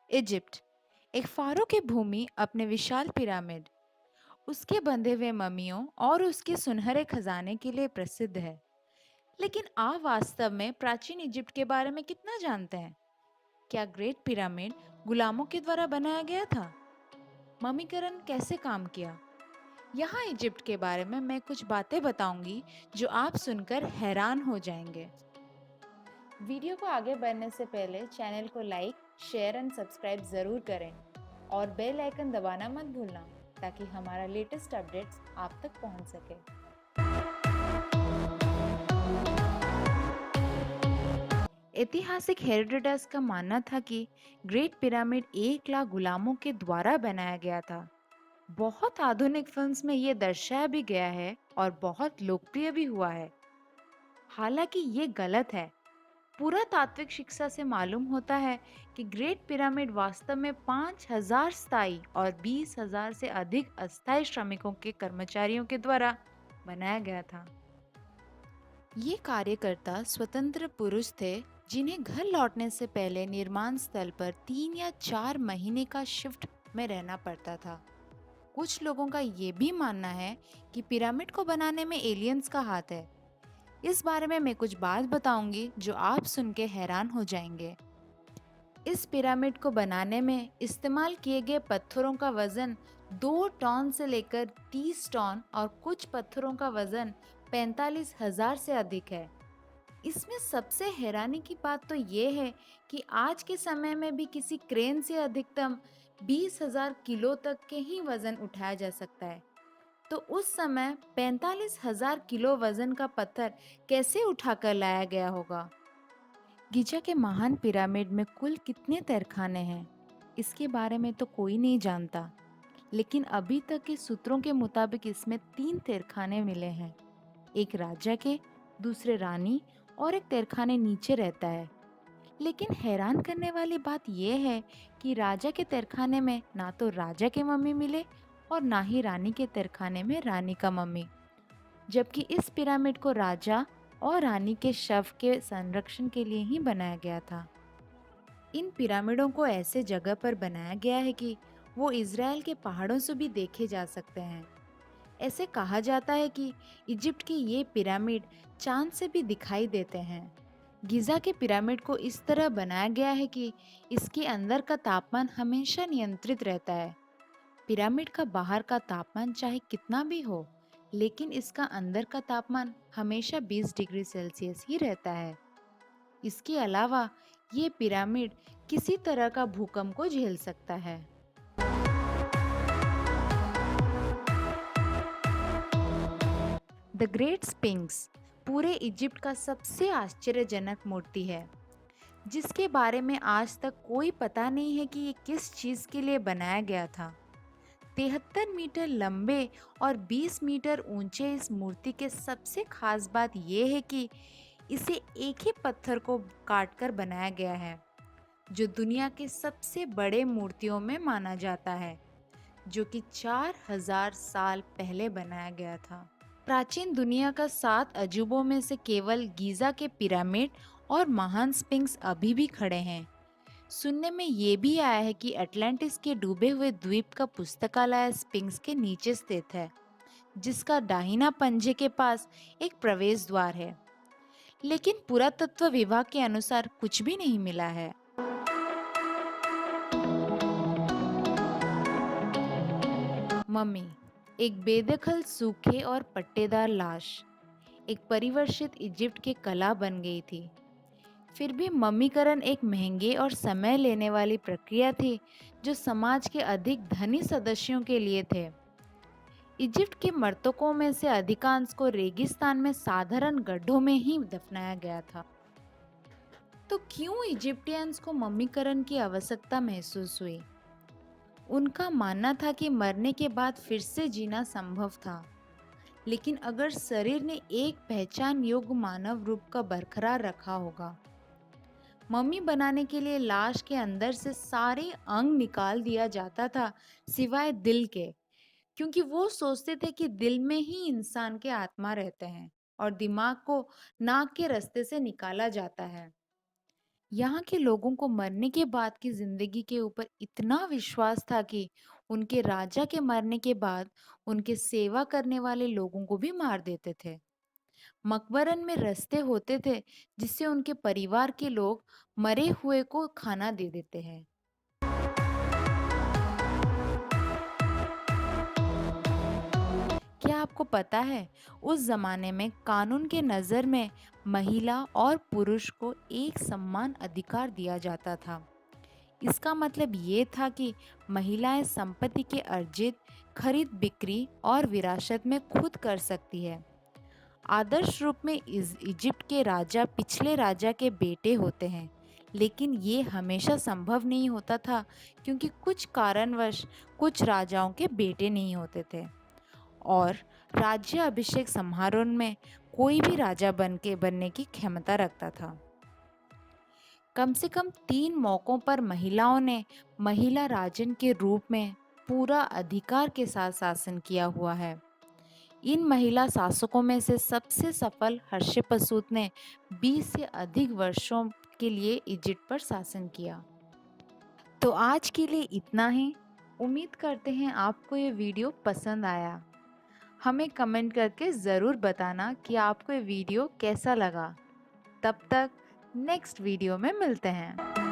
Egypt एक pharaoh की भूमि अपने विशाल पिरामिड, उसके बंधे हुए मम्मियों और उसके सुनहरे खजाने के लिए प्रसिद्ध है। लेकिन आप वास्तव में प्राचीन इजिप्ट के बारे में कितना जानते हैं? क्या ग्रेट पिरामिड गुलामों के द्वारा बनाया गया था? मम्मीकरण कैसे काम किया? यहाँ इजिप्ट के बारे में मैं कुछ बातें बताऊंगी जो आप सुनकर हैरान हो जाएंगे। वीडियो को आगे बढ़ने से पहले चैनल को लाइक, शेयर एंड सब्सक्राइब जरूर करें और बेल आइकन दबाना मत भूलना ताकि हमारा लेटेस्ट अपडेट्स आप तक पहुंच सके। ऐतिहासिक हेरोडोटस का मानना था कि ग्रेट पिरामिड 1 लाख गुलामों के द्वारा बनाया गया था। बहुत आधुनिक फिल्म्स में ये दर्शाया भी गया है और बहुत लोकप्रिय भी हुआ है। हालांकि ये गलत है। पुरातात्विक शिक्षा से मालूम होता है कि ग्रेट पिरामिड वास्तव में 5,000 स्थायी और 20,000 से अधिक अस्थायी श्रमिकों के कर्मचारियों के द्वारा बनाया गया था। ये कार्यकर्ता स्वतंत्र पुरुष थे जिन्हें घर लौटने से पहले निर्माण स्थल पर 3 या 4 महीने का शिफ्ट में रहना पड़ता था। कुछ लोगों का ये भी मानना है कि पिरामिड को बनाने में एलियंस का हाथ है। इस बारे में मैं कुछ बात बताऊंगी जो आप सुन के हैरान हो जाएंगे। इस पिरामिड को बनाने में इस्तेमाल किए गए पत्थरों का वजन 2 टन से लेकर 30 टन और कुछ पत्थरों का वजन 45,000 से अधिक है। इसमें सबसे हैरानी की बात तो ये है कि आज के समय में भी किसी क्रेन से अधिकतम 20,000 किलो तक के ही वजन उठाया जा सकता है। तो उस समय 45,000 किलो वजन का पत्थर कैसे उठाकर लाया गया होगा? गिजा के महान पिरामिड में कुल कितने तहखाने हैं, इसके बारे में तो कोई नहीं जानता। लेकिन अभी तक के सूत्रों के मुताबिक इसमें 3 तहखाने मिले हैं। एक राजा के, दूसरे रानी और एक तहखाने नीचे रहता है। लेकिन हैरान करने वाली बात यह है कि राजा के तहखाने में ना तो राजा के मम्मी मिले और ना ही रानी के तहखाने में रानी का मम्मी, जबकि इस पिरामिड को राजा और रानी के शव के संरक्षण के लिए ही बनाया गया था। इन पिरामिडों को ऐसे जगह पर बनाया गया है कि वो इज़राइल के पहाड़ों से भी देखे जा सकते हैं। ऐसे कहा जाता है कि इजिप्ट के ये पिरामिड चांद से भी दिखाई देते हैं। गिजा के पिरामिड को इस तरह बनाया गया है कि इसके अंदर का तापमान हमेशा नियंत्रित रहता है। पिरामिड का बाहर का तापमान चाहे कितना भी हो, लेकिन इसका अंदर का तापमान हमेशा 20 डिग्री सेल्सियस ही रहता है। इसके अलावा ये पिरामिड किसी तरह का भूकंप को झेल सकता है। द ग्रेट स्पिंक्स पूरे इजिप्ट का सबसे आश्चर्यजनक मूर्ति है, जिसके बारे में आज तक कोई पता नहीं है कि ये किस चीज के लिए बनाया गया था। 73 मीटर लंबे और 20 मीटर ऊंचे इस मूर्ति के सबसे खास बात यह है कि इसे एक ही पत्थर को काटकर बनाया गया है, जो दुनिया के सबसे बड़े मूर्तियों में माना जाता है, जो कि 4,000 साल पहले बनाया गया था। प्राचीन दुनिया का 7 अजूबों में से केवल गीजा के पिरामिड और महान स्पिंक्स अभी भी खड़े हैं। सुनने में ये भी आया है कि अटलांटिस के डूबे हुए द्वीप का पुस्तकालय स्पिंक्स के नीचे स्थित है, जिसका दाहिना पंजे के पास एक प्रवेश द्वार है। लेकिन पुरातत्व विभाग के अनुसार कुछ भी नहीं मिला है। मम्मी एक बेदखल सूखे और पट्टेदार लाश, एक परिवर्षित इजिप्ट की कला बन गई थी। फिर भी मम्मीकरण एक महंगे और समय लेने वाली प्रक्रिया थी, जो समाज के अधिक धनी सदस्यों के लिए थे। इजिप्ट के मृतकों में से अधिकांश को रेगिस्तान में साधारण गड्ढों में ही दफनाया गया था। तो क्यों इजिप्टियंस को मम्मीकरण की आवश्यकता महसूस हुई? उनका मानना था कि मरने के बाद फिर से जीना संभव था। लेकिन अगर शरीर ने एक पहचान योग्य मानव रूप का बरकरार रखा होगा। मम्मी बनाने के लिए लाश के अंदर से सारे अंग निकाल दिया जाता था, सिवाय दिल के, क्योंकि वो सोचते थे कि दिल में ही इंसान के आत्मा रहते हैं और दिमाग को नाक के रास्ते से निकाला जाता है। यहाँ के लोगों को मरने के बाद की जिंदगी के ऊपर इतना विश्वास था कि उनके राजा के मरने के बाद उनके सेवा करने वाले लोगों को भी मार देते थे। मकबरन में रास्ते होते थे जिससे उनके परिवार के लोग मरे हुए को खाना दे देते हैं। क्या आपको पता है उस जमाने में कानून के नज़र में महिला और पुरुष को एक समान अधिकार दिया जाता था। इसका मतलब ये था कि महिलाएं संपत्ति के अर्जित, खरीद बिक्री और विरासत में खुद कर सकती है। आदर्श रूप में इजिप्ट के राजा पिछले राजा के बेटे होते हैं, लेकिन ये हमेशा संभव नहीं होता था क्योंकि कुछ कारणवश कुछ राजाओं के बेटे नहीं होते थे। और राज्य अभिषेक समारोह में कोई भी राजा बनने की क्षमता रखता था। कम से कम 3 मौकों पर महिलाओं ने महिला राजन के रूप में पूरा अधिकार के साथ शासन किया हुआ है। इन महिला शासकों में से सबसे सफल हर्षपसूत ने 20 से अधिक वर्षों के लिए इजिप्ट पर शासन किया। तो आज के लिए इतना ही। उम्मीद करते हैं आपको ये वीडियो पसंद आया। हमें कमेंट करके ज़रूर बताना कि आपको ये वीडियो कैसा लगा। तब तक नेक्स्ट वीडियो में मिलते हैं।